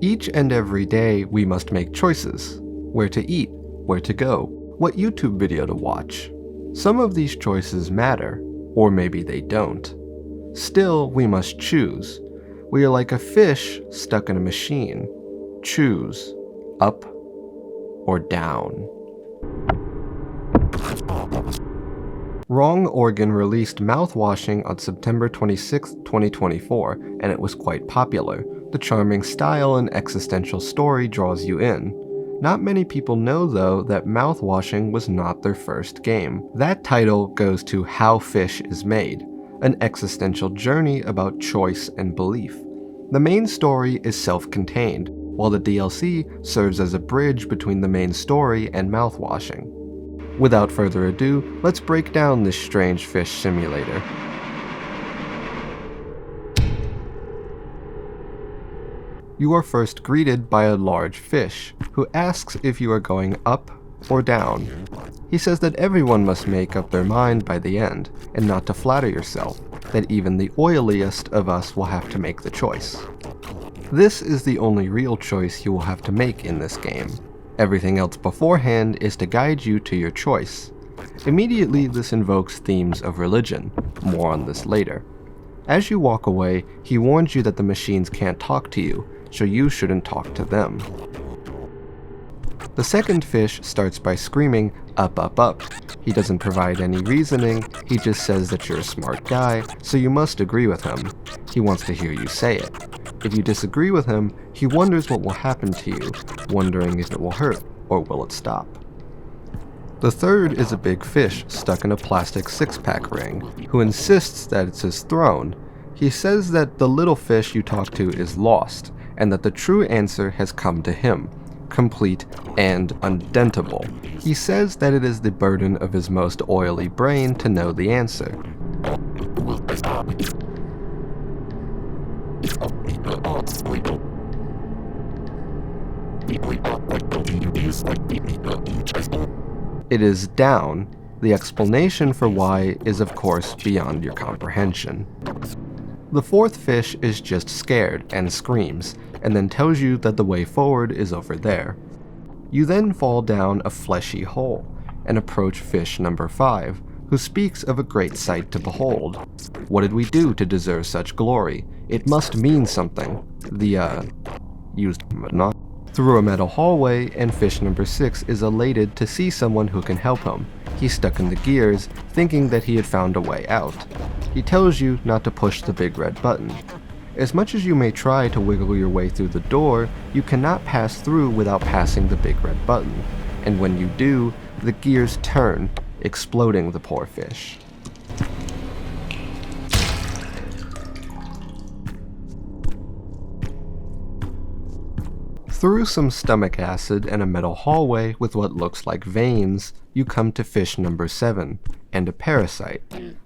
Each and every day we must make choices. Where to eat, where to go, what YouTube video to watch. Some of these choices matter, or maybe they don't. Still, we must choose. We are like a fish stuck in a machine. Choose, up or down. Wrong Organ released Mouthwashing on September 26, 2024, and it was quite popular. The charming style and existential story draws you in. Not many people know, though, that Mouthwashing was not their first game. That title goes to How Fish is Made, an existential journey about choice and belief. The main story is self-contained, while the DLC serves as a bridge between the main story and Mouthwashing. Without further ado, let's break down this strange fish simulator. You are first greeted by a large fish, who asks if you are going up or down. He says that everyone must make up their mind by the end, and not to flatter yourself, that even the oiliest of us will have to make the choice. This is the only real choice you will have to make in this game. Everything else beforehand is to guide you to your choice. Immediately, this invokes themes of religion. More on this later. As you walk away, he warns you that the machines can't talk to you, so you shouldn't talk to them. The second fish starts by screaming, up, up, up. He doesn't provide any reasoning, he just says that you're a smart guy, so you must agree with him. He wants to hear you say it. If you disagree with him, he wonders what will happen to you, wondering if it will hurt, or will it stop. The third is a big fish stuck in a plastic six-pack ring, who insists that it's his throne. He says that the little fish you talk to is lost, and that the true answer has come to him, complete and undentable. He says that it is the burden of his most oily brain to know the answer. It is down. The explanation for why is of course beyond your comprehension. The fourth fish is just scared and screams, and then tells you that the way forward is over there. You then fall down a fleshy hole, and approach fish number 5, who speaks of a great sight to behold. What did we do to deserve such glory? It must mean something. Used not. Through a metal hallway, and fish number 6 is elated to see someone who can help him. He's stuck in the gears, thinking that he had found a way out. He tells you not to push the big red button. As much as you may try to wiggle your way through the door, you cannot pass through without passing the big red button. And when you do, the gears turn, exploding the poor fish. Through some stomach acid and a metal hallway with what looks like veins, you come to fish number 7, and a parasite.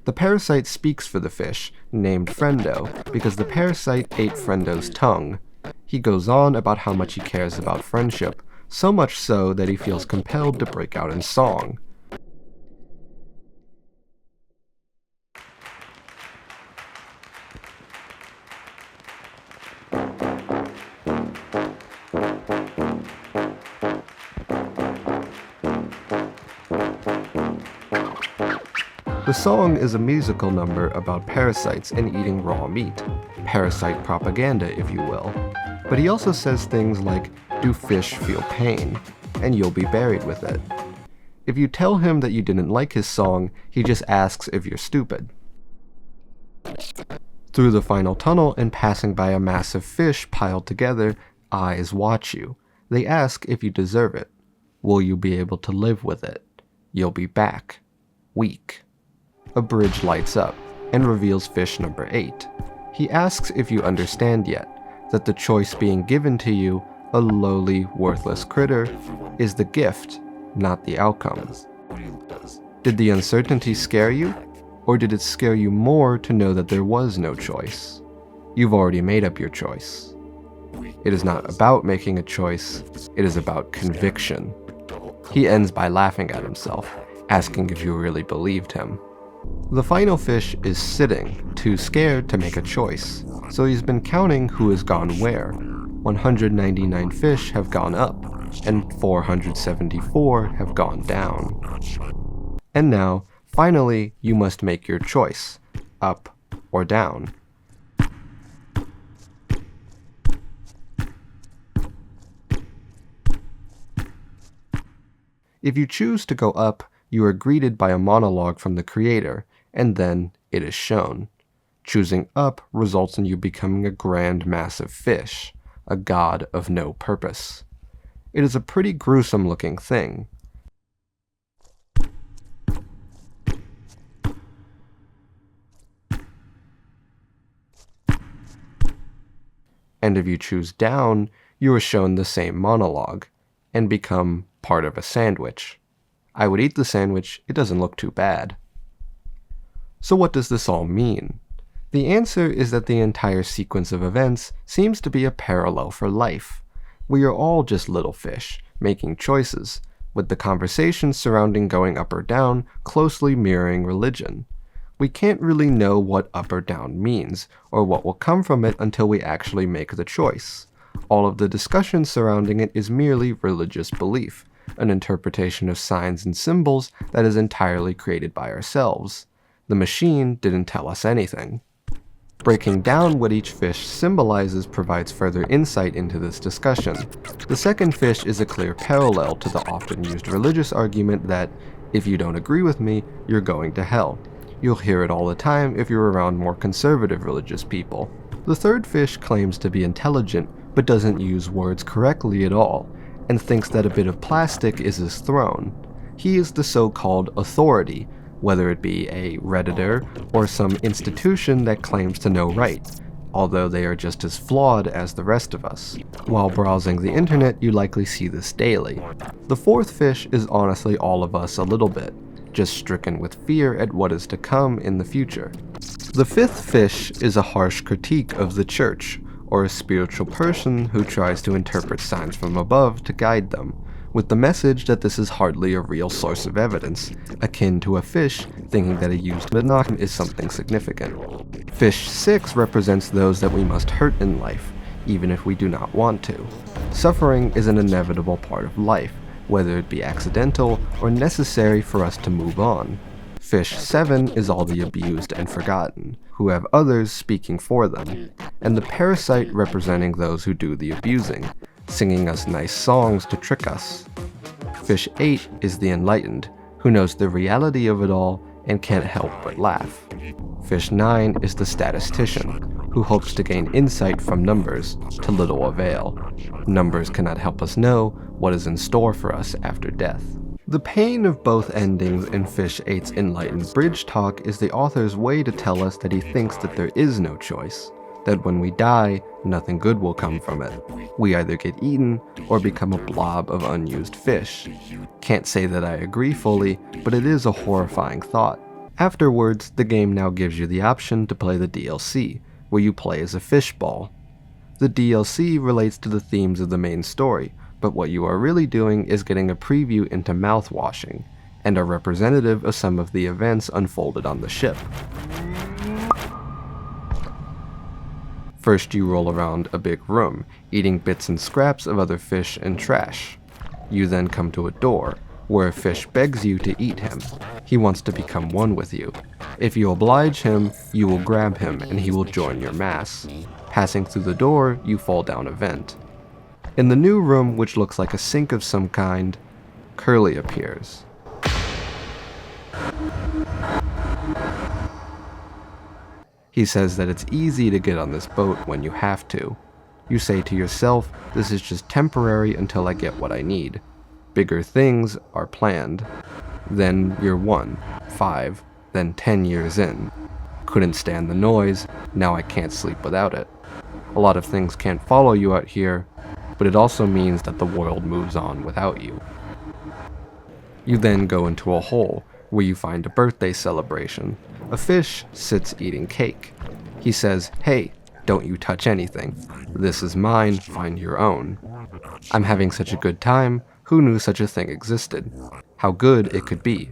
The parasite speaks for the fish, named Friendo, because the parasite ate Friendo's tongue. He goes on about how much he cares about friendship, so much so that he feels compelled to break out in song. The song is a musical number about parasites and eating raw meat. Parasite propaganda, if you will. But he also says things like, do fish feel pain? And you'll be buried with it. If you tell him that you didn't like his song, he just asks if you're stupid. Through the final tunnel and passing by a massive fish piled together, eyes watch you. They ask if you deserve it. Will you be able to live with it? You'll be back. Weak. A bridge lights up, and reveals fish number 8. He asks if you understand yet, that the choice being given to you, a lowly, worthless critter, is the gift, not the outcome. Did the uncertainty scare you? Or did it scare you more to know that there was no choice? You've already made up your choice. It is not about making a choice, it is about conviction. He ends by laughing at himself, asking if you really believed him. The final fish is sitting, too scared to make a choice, so he's been counting who has gone where. 199 fish have gone up, and 474 have gone down. And now, finally, you must make your choice, up or down. If you choose to go up, you are greeted by a monologue from the creator, and then it is shown. Choosing up results in you becoming a grand massive fish, a god of no purpose. It is a pretty gruesome looking thing. And if you choose down, you are shown the same monologue, and become part of a sandwich. I would eat the sandwich, it doesn't look too bad. So what does this all mean? The answer is that the entire sequence of events seems to be a parallel for life. We are all just little fish, making choices, with the conversation surrounding going up or down closely mirroring religion. We can't really know what up or down means, or what will come from it until we actually make the choice. All of the discussion surrounding it is merely religious belief, an interpretation of signs and symbols that is entirely created by ourselves. The machine didn't tell us anything. Breaking down what each fish symbolizes provides further insight into this discussion. The second fish is a clear parallel to the often used religious argument that, if you don't agree with me, you're going to hell. You'll hear it all the time if you're around more conservative religious people. The third fish claims to be intelligent, but doesn't use words correctly at all, and thinks that a bit of plastic is his throne. He is the so-called authority, whether it be a Redditor or some institution that claims to know right, although they are just as flawed as the rest of us. While browsing the internet, you likely see this daily. The fourth fish is honestly all of us a little bit, just stricken with fear at what is to come in the future. The fifth fish is a harsh critique of the church, or a spiritual person who tries to interpret signs from above to guide them, with the message that this is hardly a real source of evidence, akin to a fish thinking that a used binocular is something significant. Fish 6 represents those that we must hurt in life, even if we do not want to. Suffering is an inevitable part of life, whether it be accidental or necessary for us to move on. Fish 7 is all the abused and forgotten, who have others speaking for them, and the parasite representing those who do the abusing, singing us nice songs to trick us. Fish 8 is the enlightened, who knows the reality of it all and can't help but laugh. Fish 9 is the statistician, who hopes to gain insight from numbers to little avail. Numbers cannot help us know what is in store for us after death. The pain of both endings in Fish 8's enlightened bridge talk is the author's way to tell us that he thinks that there is no choice, that when we die, nothing good will come from it. We either get eaten or become a blob of unused fish. Can't say that I agree fully, but it is a horrifying thought. Afterwards, the game now gives you the option to play the DLC, where you play as a fishball. The DLC relates to the themes of the main story, but what you are really doing is getting a preview into Mouthwashing, and are representative of some of the events unfolded on the ship. First, you roll around a big room, eating bits and scraps of other fish and trash. You then come to a door, where a fish begs you to eat him. He wants to become one with you. If you oblige him, you will grab him and he will join your mass. Passing through the door, you fall down a vent. In the new room, which looks like a sink of some kind, Curly appears. He says that it's easy to get on this boat when you have to. You say to yourself, this is just temporary until I get what I need. Bigger things are planned. Then you're 1, 5, then 10 years in. Couldn't stand the noise, now I can't sleep without it. A lot of things can't follow you out here, but it also means that the world moves on without you. You then go into a hole, where you find a birthday celebration. A fish sits eating cake. He says, "Hey, don't you touch anything. This is mine, find your own." I'm having such a good time, who knew such a thing existed? How good it could be.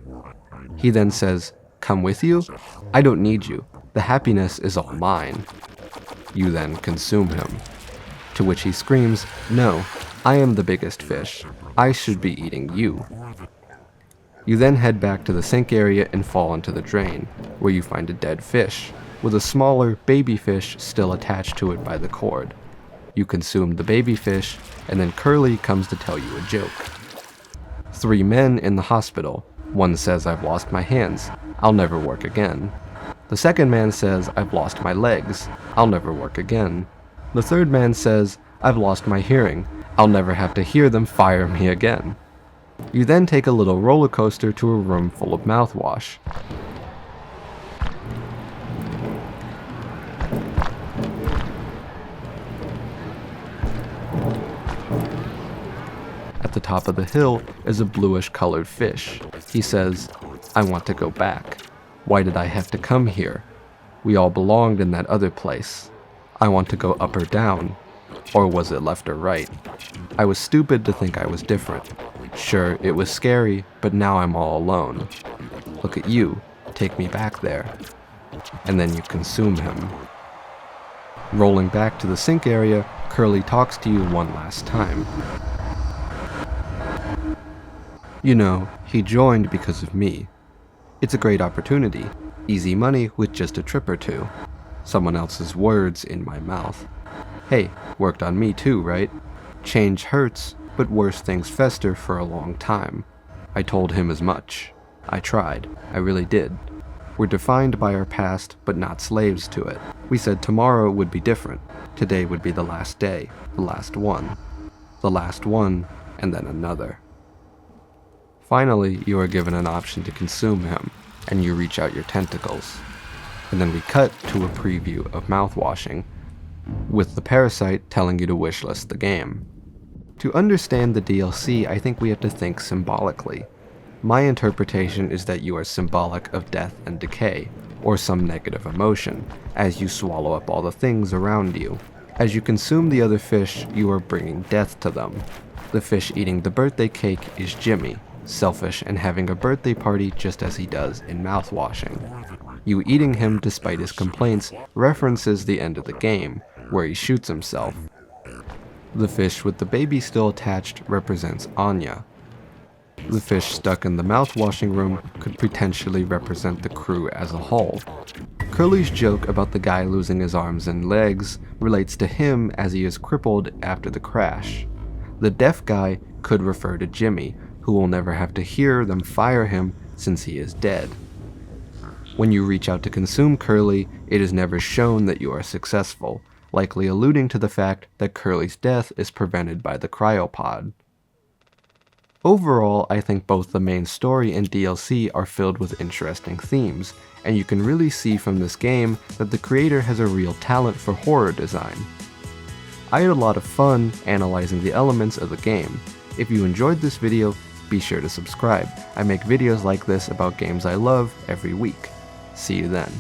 He then says, "Come with you? I don't need you. The happiness is all mine." You then consume him. To which he screams, "No, I am the biggest fish. I should be eating you." You then head back to the sink area and fall into the drain, where you find a dead fish, with a smaller baby fish still attached to it by the cord. You consume the baby fish, and then Curly comes to tell you a joke. 3 men in the hospital. One says, "I've lost my hands. I'll never work again." The second man says, "I've lost my legs. I'll never work again." The third man says, "I've lost my hearing. I'll never have to hear them fire me again." You then take a little roller coaster to a room full of mouthwash. At the top of the hill is a bluish colored fish. He says, "I want to go back. Why did I have to come here? We all belonged in that other place. I want to go up or down. Or was it left or right? I was stupid to think I was different. Sure, it was scary, but now I'm all alone. Look at you, take me back there." And then you consume him. Rolling back to the sink area, Curly talks to you one last time. "You know, he joined because of me. It's a great opportunity. Easy money with just a trip or two. Someone else's words in my mouth. Hey, worked on me too, right? Change hurts, but worse things fester for a long time. I told him as much. I tried. I really did. We're defined by our past, but not slaves to it. We said tomorrow would be different. Today would be the last day, the last one. The last one, and then another." Finally, you are given an option to consume him, and you reach out your tentacles. And then we cut to a preview of Mouthwashing, with the parasite telling you to wishlist the game. To understand the DLC, I think we have to think symbolically. My interpretation is that you are symbolic of death and decay, or some negative emotion, as you swallow up all the things around you. As you consume the other fish, you are bringing death to them. The fish eating the birthday cake is Jimmy, selfish and having a birthday party just as he does in Mouthwashing. You eating him despite his complaints references the end of the game, where he shoots himself. The fish with the baby still attached represents Anya. The fish stuck in the mouthwashing room could potentially represent the crew as a whole. Curly's joke about the guy losing his arms and legs relates to him as he is crippled after the crash. The deaf guy could refer to Jimmy, who will never have to hear them fire him since he is dead. When you reach out to consume Curly, it is never shown that you are successful, likely alluding to the fact that Curly's death is prevented by the cryopod. Overall, I think both the main story and DLC are filled with interesting themes, and you can really see from this game that the creator has a real talent for horror design. I had a lot of fun analyzing the elements of the game. If you enjoyed this video, be sure to subscribe. I make videos like this about games I love every week. See you then.